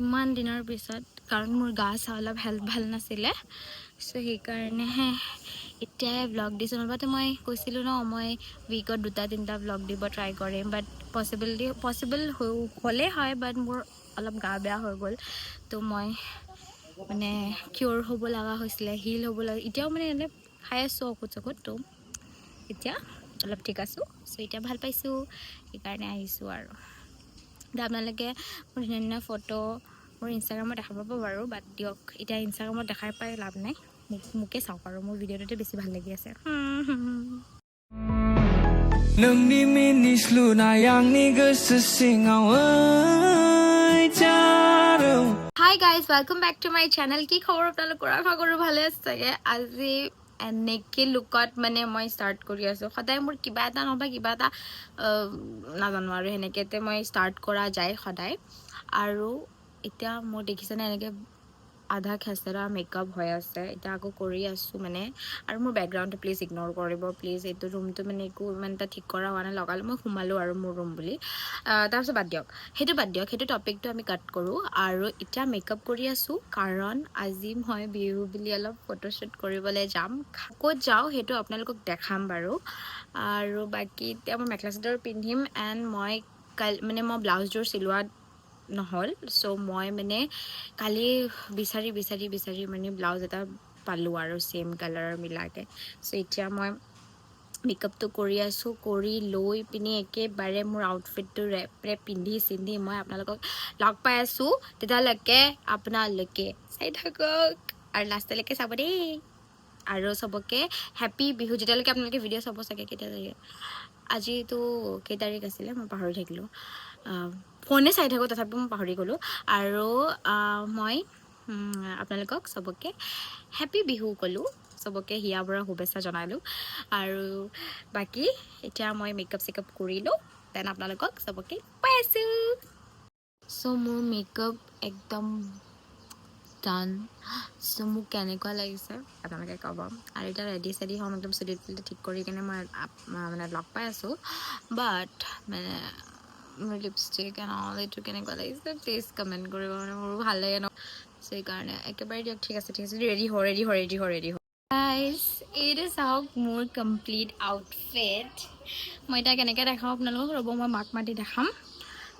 ইমান দিনৰ পিছত, কাৰণ মোৰ গা চা অলপ হেল্থ ভাল নাছিলে, চ' সেইকাৰণেহে এতিয়াই ব্লগ দিছোঁ। নহ'বাতো মই কৈছিলোঁ ন, মই উইকত 2-3টা ব্লগ দিব ট্ৰাই কৰিম, বাট পচিবল হ'লেই হয়, বাট মোৰ অলপ গা বেয়া হৈ গ'ল, তো মই মানে কিয়ৰ হ'ব লগা হৈছিলে, হিল হ'ব লগা, এতিয়াও মানে এনে খাই আছোঁ ঔষধ চৌষধ, তো এতিয়া অলপ ঠিক আছোঁ, চ' এতিয়া ভাল পাইছোঁ, সেইকাৰণে আহিছোঁ আৰু। আপোনালোকে মোৰ ধুনীয়া ধুনীয়া ফটো মোৰ ইনষ্টাগ্ৰামত দেখা পাব বাৰু, বাদ দিয়ক, এতিয়া ইনষ্টাগ্ৰামত দেখাই পাই লাভ নাই, মোকে চাওক আৰু মোৰ ভিডিঅ'টোতে বেছি ভাল লাগি আছে। नोंनि मिनिस्लुनाय आंनि गोसो सिङाव जारौ। Hi guys, welcome back to my channel. কি খবৰ আপোনালোকৰ? আশা কৰোঁ ভালে আছে চাগে। আজি এনেকৈ লুকত মানে মই ষ্টাৰ্ট কৰি আছোঁ। সদায় মোৰ কিবা এটা নহ'বা কিবা এটা নাজানো আৰু সেনেকৈ মই ষ্টাৰ্ট কৰা যায় সদায়। আৰু এতিয়া মোৰ দেখিছেনে এনেকৈ আধা খেচেৰা মেকআপ হৈ আছে, এতিয়া আকৌ কৰি আছোঁ মানে। আৰু মোৰ বেকগ্ৰাউণ্ডটো প্লিজ ইগন'ৰ কৰিব প্লিজ, এইটো ৰুমটো মানে একো ইমান এটা ঠিক কৰা হোৱা নাই, লগালোঁ মই সোমালোঁ আৰু মোৰ ৰুম বুলি। তাৰপিছত বাদ দিয়ক, সেইটো টপিকটো আমি কাট কৰোঁ। আৰু এতিয়া মেকআপ কৰি আছোঁ, কাৰণ আজি মই বিহু বুলি অলপ ফটোশ্বুট কৰিবলৈ যাম। ক'ত যাওঁ সেইটো আপোনালোকক দেখাম বাৰু। আৰু বাকী এতিয়া মই মেখেলা চাদৰ পিন্ধিম, এণ্ড মই মই ব্লাউজযোৰ চিলোৱাত নহ'ল, চ' মই মানে কালি বিচাৰি মানে ব্লাউজ এটা পালোঁ আৰু ছেম কালাৰৰ মিলাকৈ। চ' এতিয়া মই মেকআপটো কৰি আছোঁ, কৰি লৈ পিনি একেবাৰে মোৰ আউটফিটটো ৰেপ পিন্ধি চিন্ধি মই আপোনালোকক লগ পাই আছোঁ। তেতিয়ালৈকে আপোনালোকে চাই থাকক আৰু লাষ্টলৈকে চাব দেই। আৰু চবকে হেপ্পী বিহু। যেতিয়ালৈকে আপোনালোকে ভিডিঅ' চাব চাগে, কেতিয়া চাগে, আজিতো কেই তাৰিখ আছিলে মই পাহৰি থাকিলোঁ, ফোনে চাই থাকোঁ তথাপিও মই পাহৰি গ'লোঁ। আৰু মই আপোনালোকক চবকে হেপ্পী বিহু ক'লোঁ, চবকে হিয়া ভৰা শুভেচ্ছা জনালোঁ। আৰু বাকী এতিয়া মই মেকআপ চেকআপ কৰিলোঁ, দেন আপোনালোকক চবকে পাই আছোঁ। চ' মোৰ মেকআপ একদম ডান। চ' মোক কেনেকুৱা লাগিছে আপোনালোকে ক'ব। আৰু এতিয়া ৰেডি চেডি হ'ম, একদম চুলি তুলি ঠিক কৰি কিনে মই মানে লগ পাই আছোঁ। বাট মানে মোৰ লিপষ্টিক এণ্ড অল এইটো কেনেকুৱা লাগিছে প্লিজ কমেণ্ট কৰিব, মানে মোৰো ভাল লাগে ন, সেইকাৰণে একেবাৰে দিয়ক। ঠিক আছে ৰেডি হ গাইজ, এইটো চাওক মোৰ কমপ্লিট আউটফিট। মই এতিয়া কেনেকৈ দেখাওঁ আপোনালোকক, ৰ'ব মই মাক মাতি দেখাম।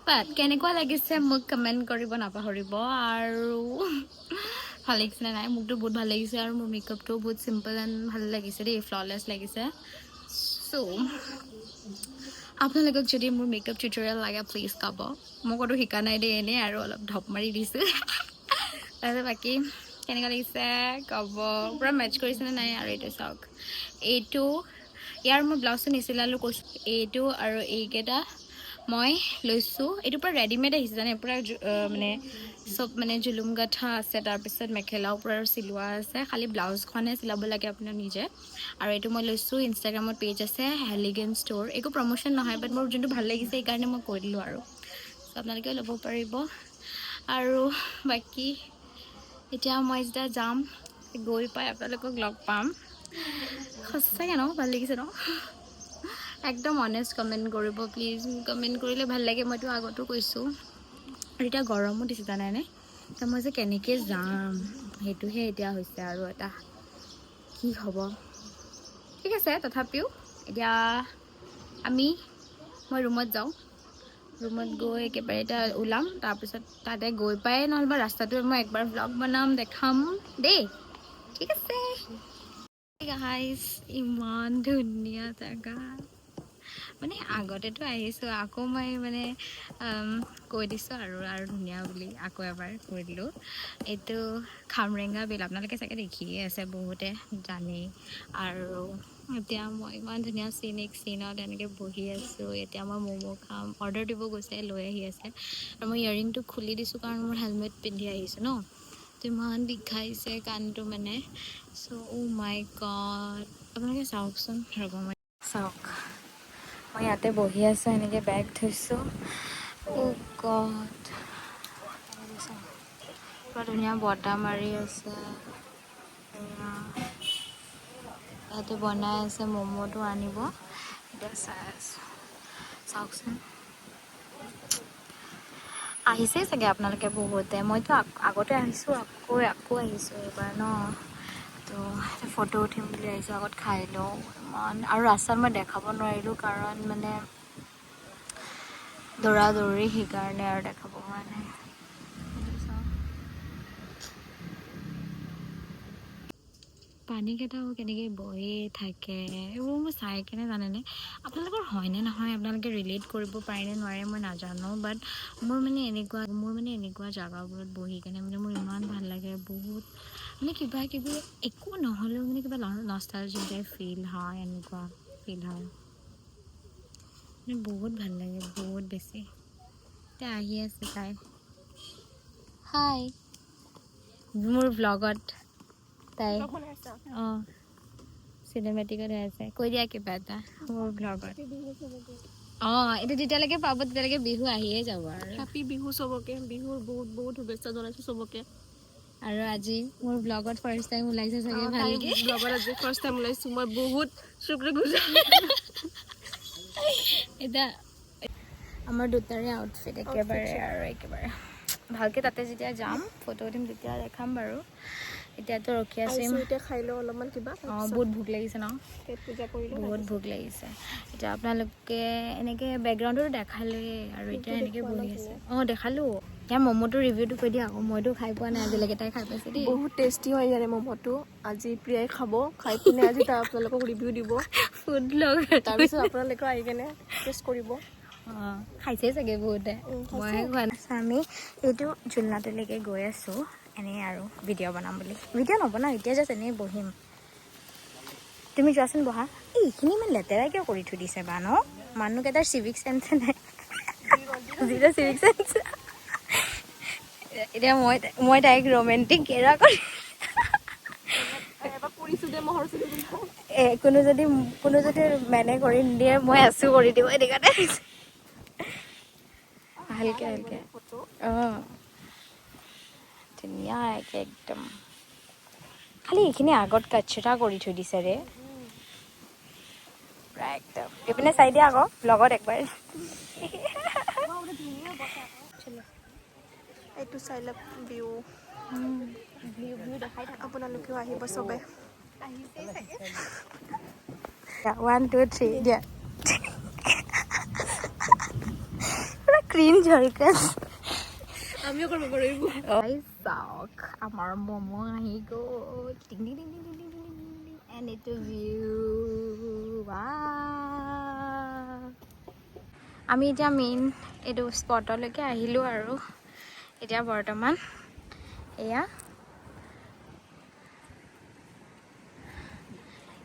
বাট কেনেকুৱা লাগিছে মোক কমেণ্ট কৰিব নাপাহৰিব। আৰু ভাল লাগিছে নে নাই, মোকতো বহুত ভাল লাগিছে। আৰু মোৰ মেকআপটো বহুত চিম্পল এণ্ড ভাল লাগিছে দেই, ফ্ললেছ লাগিছে। চ' আপোনালোকক যদি মোৰ মেকআপ টিউটৰিয়েল লাগে প্লিজ ক'ব। মই ক'তো শিকা নাই দেই, এনেই আৰু অলপ ঢপ মাৰি দিছোঁ। তাৰপিছত বাকী কেনেকুৱা লাগিছে ক'ব, পূৰা মেটচ কৰিছেনে নাই। আৰু এইটো চাওক, ইয়াৰ মই ব্লাউজটো নিচিলালোঁ কৈছোঁ। এইটো আৰু এইকেইটা মই লৈছোঁ, এইটো পূৰা ৰেডিমেড আহিছে জানে, পূৰা মানে চব মানে জুলুম গাঠা আছে, তাৰপিছত মেখেলাও পূৰা চিলোৱা আছে, খালি ব্লাউজখনহে চিলাব লাগে আপোনাৰ নিজে। আৰু এইটো মই লৈছোঁ, ইনষ্টাগ্ৰামত পেজ আছে এলিগেন্ট ষ্ট'ৰ, একো প্ৰমোশ্যন নহয়, বাট মোৰ যোনটো ভাল লাগিছে সেইকাৰণে মই কৈ দিলোঁ আৰু। চ' আপোনালোকেও ল'ব পাৰিব। আৰু বাকী এতিয়া মই যেতিয়া যাম, গৈ পাই আপোনালোকক লগ পাম। সঁচাকৈ ন, ভাল লাগিছে ন, একদম অনেষ্ট কমেণ্ট কৰিব প্লিজ। কমেণ্ট কৰিলে ভাল লাগে, মইতো আগতো কৈছোঁ। আৰু এতিয়া গৰমো দিছে জানানে, এতিয়া মই যে কেনেকৈ যাম সেইটোহে এতিয়া হৈছে আৰু এটা কি হ'ব। ঠিক আছে, তথাপিও এতিয়া মই ৰুমত যাওঁ, ৰুমত গৈ একেবাৰে এতিয়া ওলাম, তাৰপিছত তাতে গৈ পাই নহ'বা ৰাস্তাটোৱে মই একবাৰ ভ্লগ বনাম, দেখাম দেই। ঠিক আছে গাইজ, ইমান ধুনীয়া জেগা। মানে আগতেতো আহিছোঁ, আকৌ মই মানে কৈ দিছোঁ আৰু ধুনীয়া বুলি আকৌ এবাৰ কৈ দিলোঁ। এইটো খামৰেঙা বিল, আপোনালোকে চাগে দেখিয়ে আছে, বহুতে জানেই। আৰু এতিয়া মই ইমান ধুনীয়া চিনত এনেকৈ বহি আছোঁ। এতিয়া মই ম'ম' খাম, অৰ্ডাৰ দিব গৈছে, লৈ আহি আছে। আৰু মই ইয়েৰিংটো খুলি দিছোঁ কাৰণ মোৰ হেলমেট পিন্ধি আহিছোঁ ন, তো ইমান বিষাইছে কাণটো মানে। চ' অ' মাই গড, আপোনালোকে চাওকচোন, ৰ'ব মই চাওক, মই ইয়াতে বহি আছোঁ, এনেকৈ বেগ থৈছোঁ। অ' গড, পুৰা ধুনীয়া বতাহ মাৰি আছে, ইয়াতে বনাই আছে, ম'ম'টো আনিব, এতিয়া চাই আছোঁ, চাওকচোন। আহিছেই চাগে আপোনালোকে বহুতে মইতো আগতে আহিছোঁ আকৌ আহিছোঁ এইবাৰ ন তো ফটো উঠিম বুলি আহিছোঁ আগত খাই লওঁ ইমান আৰু ৰাস্তাত মই দেখাব নোৱাৰিলোঁ কাৰণ মানে দৌৰা দৌৰি সেইকাৰণে আৰু দেখাব পৰা নাই পানীকেইটাও কেনেকৈ বহি থাকে এইবোৰ মই চাই কেনে জানেনে আপোনালোকৰ হয়নে নহয় আপোনালোকে ৰিলেট কৰিব পাৰেনে নোৱাৰে মই নাজানো বাট মোৰ মানে এনেকুৱা জেগাবোৰত বহি কেনে মানে মোৰ ইমান ভাল লাগে বহুত মানে কিবা কিবি একো নহ'লেও মানে কিবা নষ্টালজিক ফিল হয় এনেকুৱা ফিল হয় মানে বহুত ভাল লাগে বহুত বেছি এতিয়া আহি আছে তাই হাই মোৰ ব্লগত তাই অঁ চিনেমেটিকত হৈ আছে কৈ দিয়া কিবা এটা মোৰ ব্লগত অঁ এইটো যেতিয়ালৈকে পাব তেতিয়ালৈকে বিহু আহিয়ে যাব আৰু হেপী বিহু চবকে বিহুৰ বহুত বহুত শুভেচ্ছা জনাইছোঁ চবকে আৰু আজি মোৰ ব্লগত ফাৰ্ষ্ট টাইম ওলাইছে চাগে তাই ভালকে ব্লগত আজি ফাৰ্ষ্ট টাইম ওলাইছোঁ মই বহুত শুক্ৰগুজাৰ এতিয়া আমাৰ দুটাৰে আউটফিট একেবাৰে ভালকৈ তাতে যেতিয়া যাম ফটো উঠিম তেতিয়া দেখাম বাৰু এতিয়াতো ৰখি আছোঁ এতিয়া খাই লওঁ অলপমান কিবা অঁ বহুত ভোক লাগিছে ন পেট পূজা কৰিলোঁ বহুত ভোক লাগিছে এতিয়া আপোনালোকে এনেকৈ বেকগ্ৰাউণ্ডতো দেখালে আৰু এতিয়া এনেকৈ বহি আছে অঁ দেখালোঁ ইয়াৰ ম'ম'টো ৰিভিউটো কৈ দিয়া আকৌ মইতো খাই পোৱা নাই আজিলৈকে তাই খাই পাইছে দেই বহুত টেষ্টি হয় ইয়াৰে ম'ম'টো আজি প্ৰিয়াই খাব খাই পিনে আজি তাৰ আপোনালোকক ৰিভিউ দিব ফুড ব্লগ তাৰপিছত আপোনালোকে আহি কেনে টেষ্ট কৰিব অঁ খাইছেই চাগে বহুতে মই খোৱা নাই আমি এইটো ঝুলনাটোলৈকে গৈ আছোঁ এনেই আৰু ভিডিঅ' বনাম বুলি ভিডিঅ' নবনাওঁ এতিয়া জাষ্ট এনেই বহিম তুমি যোৱাচোন বহা এইখিনি ইমান লেতেৰা কিয় কৰি থৈ দিছে বা ন মানুহকেইটাৰ চিভিক চেন্সে নাই জিৰ' চিভিক চেন্স এতিয়া মই তাইক ৰোমেণ্টিক কেৰা কৰি কোনো যদি মেনে কৰি নিদিয়ে মই আছোঁ কৰি দিব এনেকুৱাতে ভালকে অঁ ধুনীয়াকৈ একদম খালি এইখিনি আগত কাচৰা কৰি থৈ দিছে ৰে প্ৰায় একদম এইপিনে চাই দিয়া আকৌ লগত একবাৰ এইটো চাই লওক ভিউ দেখাই থাকা আপোনালোকেও আহিব চবে 1 2 3 দিয়া পুৰা ক্ৰিঞ্জ হৰকত আমিও কৰিব পাৰোঁ এইবোৰ চাওক আমাৰ ম'ম' আহি গ'ল টিং টিং টিং টিং টিং টিং টিং এণ্ড এইটো ভিউ আমি এতিয়া মেইন এইটো স্পটলৈকে আহিলোঁ আৰু এতিয়া বৰ্তমান এয়া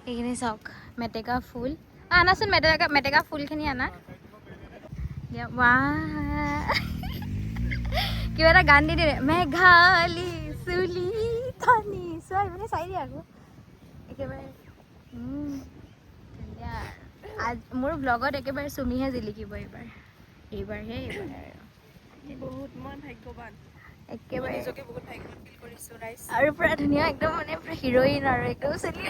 এইখিনি চাওক মেটেকা ফুল আনাচোন মেটেকা ফুলখিনি আনা কিবা এটা গান দি দিয়ে মেঘালী চুলি খানি চোৱা মানে চাই দিয়া আকৌ একেবাৰে ধুনীয়া মোৰ ব্লগত একেবাৰে চুমিহে জিলিকিব এইবাৰহে বহুত মই ভাগ্যৱান একেবাৰে নিজকে বহুত ভাগ্যৱান ফিল কৰিছোঁ ৰাইজ আৰু পুৰা ধুনীয়া একদম মানে পুৰা হিৰইন আৰু একদম চলি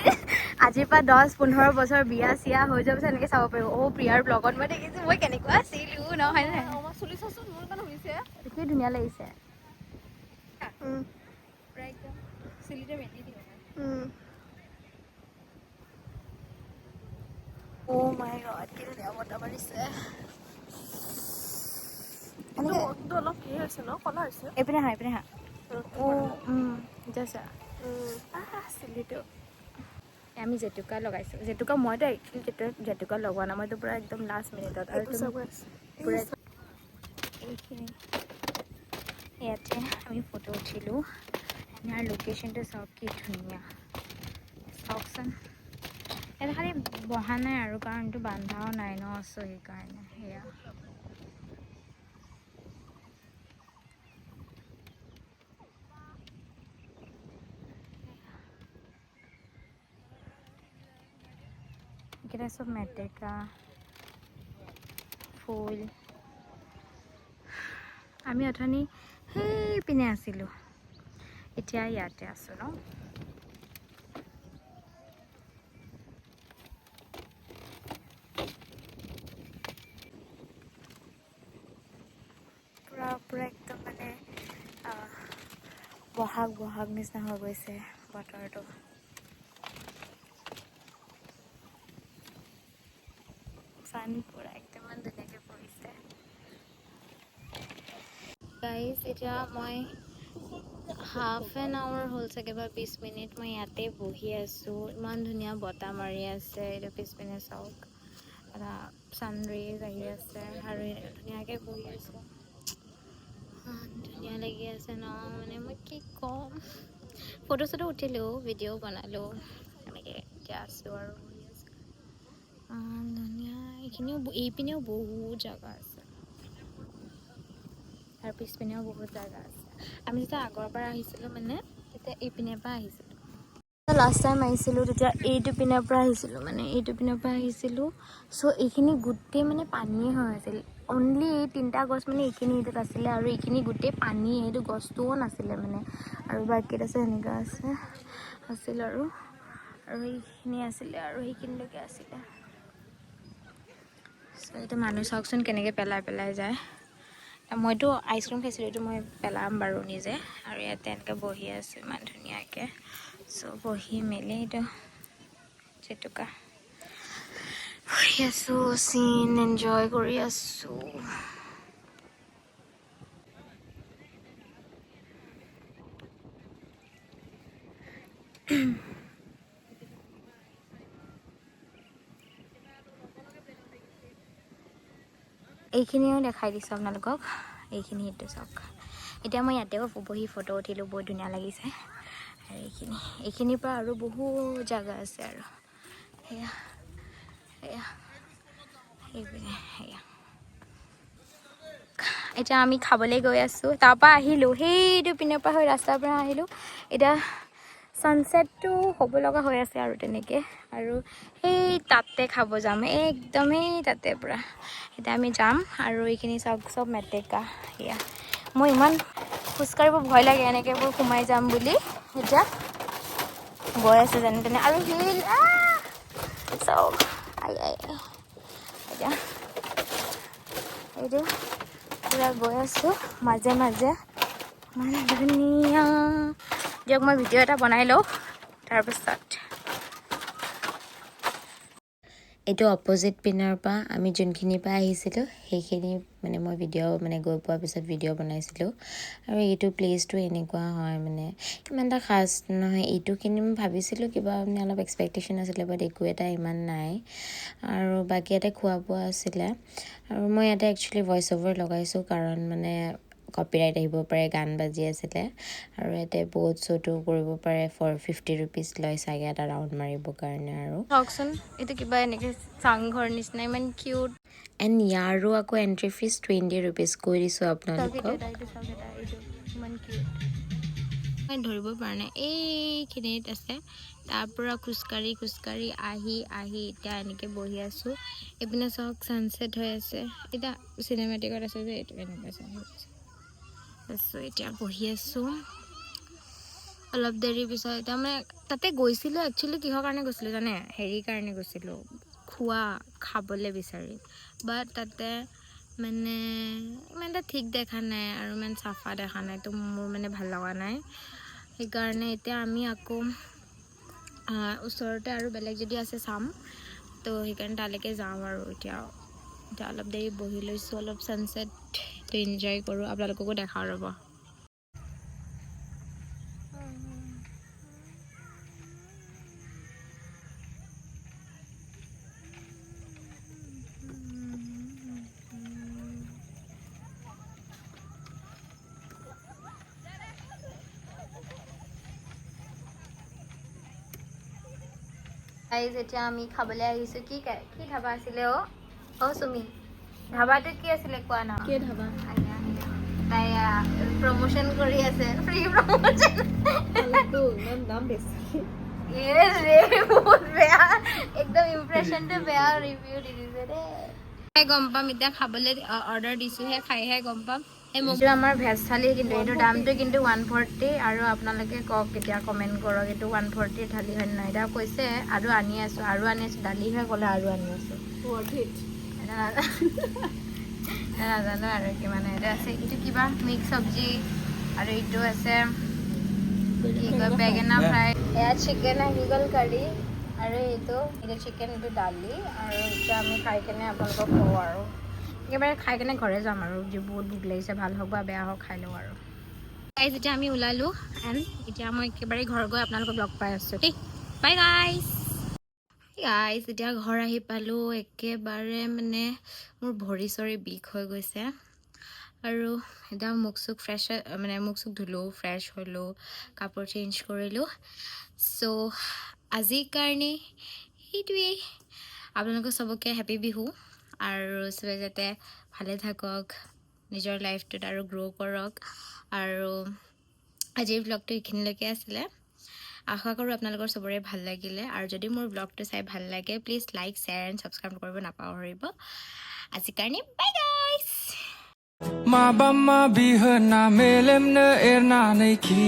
আজিৰ পৰা 10-15 বছৰ বিয়া চিয়া হৈ যোৱাৰ পিছত এনেকৈ চাব পাৰিব প্ৰিয়াৰ ব্লগত মই দেখিছোঁ মই কেনেকুৱা আছিলোঁ নহয় নে চলি চাচোন মোৰ কাৰণে হৈছে কি ধুনীয়া লাগিছে পুৰা একদম চুলিটো মেলি দিওঁ Oh my god, কি ধুনীয়া বতাহ মাৰিছে অলপ কি হৈছে ন কলা হৈছে এইপিনে হা চুলিটো আমি জেতুকা লগাইছোঁ জেতুকা মইতো একচুৱেলি জেতুকা লগোৱা নাই মইতো পূৰা একদম লাষ্ট মিনিটত আৰু তুমি পূৰা এইখিনি ইয়াতে আমি ফটো উঠিলোঁ ইয়াৰ লোকেশ্যনটো চাওক কি ধুনীয়া চাওকচোন ইয়াতে খালি বহা নাই আৰু কাৰণ এইটো বান্ধাও নাই ন চ' সেইকাৰণে সেয়া এইকেইটা চব মেটেকা ফুল আমি অথনি সেই পিনে আছিলোঁ এতিয়া ইয়াতে আছোঁ ন পুৰা একদম বহাগ নিচিনা হৈ গৈছে বতৰটো। চান পুৰা একদম ধুনীয়াকৈ পৰিছে। গাইজ এতিয়া মই হাফ এন আৱাৰ হ'ল চাগে বা 20 মিনিট মই ইয়াতে বহি আছোঁ। ইমান ধুনীয়া বতাহ মাৰি আছে। এইটো পিছপিনে চাওক, এটা ছানৰাইজ আহি আছে আৰু ধুনীয়াকৈ বহি আছোঁ। ধুনীয়া লাগি আছে ন, মানে মই কি ক'ম। ফটো চটো উঠিলোঁ, ভিডিঅ' বনালোঁ, এনেকৈ এতিয়া আছোঁ আৰু বহি আছোঁ। ধুনীয়া। এইপিনেও বহুত জেগা আছে আৰু পিছপিনেও বহুত জেগা আছে। আমি যেতিয়া আগৰ পৰা আহিছিলোঁ মানে তেতিয়া এইপিনৰ পৰা আহিছিলোঁ। লাষ্ট টাইম আহিছিলোঁ তেতিয়া এইটো পিনৰ পৰা আহিছিলোঁ, মানে এইটো পিনৰ পৰা আহিছিলোঁ। চ' এইখিনি গোটেই মানে পানীয়ে হৈ আছিল। অনলি এই 3টা গছ মানে এইখিনি এইটোত আছিলে আৰু এইখিনি গোটেই পানী, এইটো গছটোও নাছিলে মানে। আৰু বাকীত আছে এনেকুৱা আছিল আৰু এইখিনি আছিলে আৰু সেইখিনিলৈকে আছিলে। চ' এইটো মানুহ চাওকচোন কেনেকৈ পেলাই যায়। মইতো আইচক্ৰীম খাইছিলোঁ, এইটো মই পেলাম বাৰু নিজে। আৰু ইয়াতে এনেকৈ বহি আছোঁ ইমান ধুনীয়াকৈ। চ' বহি মেলি এইটো জেতুকা বহি আছোঁ, চিন এনজয় কৰি আছোঁ। এইখিনিও দেখাই দিছোঁ আপোনালোকক, এইটো চাওক। এতিয়া মই ইয়াতেও বহি ফটো উঠিলোঁ, বহুত ধুনীয়া লাগিছে। আৰু এইখিনিৰ পৰা আৰু বহুত জেগা আছে আৰু সেয়া সেয়া। এতিয়া আমি খাবলৈ গৈ আছোঁ। তাৰপৰা আহিলোঁ, সেইটো পিনৰ পৰা হৈ ৰাস্তাৰ পৰা আহিলোঁ। এতিয়া ছানছেটটো হ'ব লগা হৈ আছে আৰু তেনেকৈ, আৰু সেই তাতে খাব যাম, একদমেই তাতে পূৰা। এতিয়া আমি যাম আৰু এইখিনি চাওক, চব মেটেকা। সেয়া মই ইমান খোজকাঢ়িব ভয় লাগে এনেকৈবোৰ সোমাই যাম বুলি। এতিয়া গৈ আছোঁ যেনে তেনে, আৰু শিল চাওক। এতিয়া এইটো পূৰা গৈ আছোঁ মাজে মাজে, ইমান ধুনীয়া। দিয়ক মই ভিডিঅ' এটা বনাই লওঁ তাৰপিছত। এইটো অপজিট পিনৰ পৰা আমি যোনখিনিৰ পৰা আহিছিলোঁ সেইখিনি মানে মই ভিডিঅ' মানে গৈ পোৱাৰ পিছত ভিডিঅ' বনাইছিলোঁ। আৰু এইটো প্লেচটো এনেকুৱা হয়, মানে ইমান এটা খাচ নহয় এইটো, কিন্তু মই ভাবিছিলোঁ কিবা মানে অলপ এক্সপেক্টেশ্যন আছিলে, বাট একো এটা ইমান নাই। আৰু বাকী ইয়াতে খোৱা বোৱা আছিলে। আৰু মই ইয়াতে একচুৱেলি ভইচ অভাৰ লগাইছোঁ কাৰণ মানে কপিৰাইট আহিব পাৰে, গান বাজি আছিলে। আৰু ইয়াতে ব'ট চ'টো কৰিব পাৰে, ফৰ 50 ৰুপিজ লয় চাগে এটা ৰাউণ্ড মাৰিবৰ কাৰণে। আৰু চাওকচোন, এইটো কিবা এনেকৈ চাংঘৰ নিচিনা, ইমান কিউট। এণ্ড ইয়াৰো আকৌ এণ্ট্ৰি ফিজ 20 ৰুপিজ কৈ দিছোঁ আপোনালোকক। ইমান কিউট, মই ধৰিব পৰা নাই। এইখিনিত আছে, তাৰ পৰা খোজকাঢ়ি আহি এতিয়া এনেকৈ বহি আছোঁ। এইপিনে চাওক ছানছেট হৈ আছে। এতিয়া চিনেমেটিকত আছে যে এইটো এনেকুৱা আছে। এতিয়া বহি আছোঁ অলপ দেৰি পিছত। এতিয়া মানে তাতে গৈছিলোঁ, একচুৱেলি কিহৰ কাৰণে গৈছিলোঁ জানে? হেৰিৰ কাৰণে গৈছিলোঁ, খাবলৈ বিচাৰি। বাট তাতে মানে ইমান এটা ঠিক দেখা নাই আৰু ইমান চাফা দেখা নাই, তো মোৰ মানে ভাল লগা নাই। সেইকাৰণে এতিয়া আমি আকৌ ওচৰতে আৰু বেলেগ যদি আছে চাম, তো সেইকাৰণে তালৈকে যাওঁ। আৰু এতিয়া অলপ দেৰি বহি লৈছোঁ, অলপ ছানছেটটো এনজয় কৰোঁ, আপোনালোককো দেখাওঁ ৰ'ব। এতিয়া আমি খাবলৈ আহিছোঁ। কি ধাবা আছিলে চুমি? ধাবাটোত কি আছিলে কোৱা না? কি ধাবা? তাই প্ৰমোশ্যন কৰি আছে, ফ্ৰী প্ৰমোশ্যন। দাম বেছি। বহুত বেয়া, একদম ইমপ্ৰেশ্যনটো বেয়া, ৰিভিউ দি দিছে দেই। গম পাম এতিয়া, খাবলৈ অৰ্ডাৰ দিছোঁহে, খাইহে গম পাম। এইটো আমাৰ ভেজ থালি, কিন্তু এইটো দামটো কিন্তু 140। আৰু আপোনালোকে কওক, এতিয়া কমেণ্ট কৰক, এইটো 140 থালি হয় নহয়? এতিয়া কৈছে আৰু আনি আছোঁ দালিহে ক'লে আৰু আনি আছোঁ। নাজানো আৰু কিমান। এইটো আছে, এইটো কিবা মিক্স চব্জি, আৰু এইটো আছে বেঙেনা ফ্ৰাই এয়া চিকেন আহি গ'ল কাৰী আৰু এইটো এতিয়া চিকেন এইটো দালি আৰু এতিয়া আমি খাই কেনে আপোনালোকক কওঁ আৰু একেবাৰে খাই কেনে ঘৰে যাম আৰু যে বহুত ভোক লাগিছে ভাল হওক বা বেয়া হওক খাই লওঁ আৰু গাইজ এতিয়া আমি ওলালোঁ এণ্ড এতিয়া মই একেবাৰে ঘৰ গৈ আপোনালোকক লগ পাই আছোঁ দেই বাই গাইজ গাইজ এতিয়া ঘৰ আহি পালোঁ একেবাৰে মানে মোৰ ভৰি চৰি বিষ হৈ গৈছে আৰু এতিয়া মুখ চুখ ফ্ৰেছ মানে মুখ চুখ ধুলোঁ ফ্ৰেছ হ'লোঁ কাপোৰ চেঞ্জ কৰিলোঁ চ' আজিৰ কাৰণে সেইটোৱেই আপোনালোকক চবকে হেপী বিহু আৰু চবে যাতে ভালে থাকক নিজৰ লাইফটোত আৰু গ্ৰ' কৰক আৰু আজিৰ ব্লগটো এইখিনিলৈকে আছিলে আশা কৰোঁ আপোনালোকৰ চবৰে ভাল লাগিলে আৰু যদি মোৰ ব্লগটো চাই ভাল লাগে please like share and subscribe কৰিব নাপাহৰিব আজিৰ কাৰণে বাই guys Maba mabi hena melemne erna neki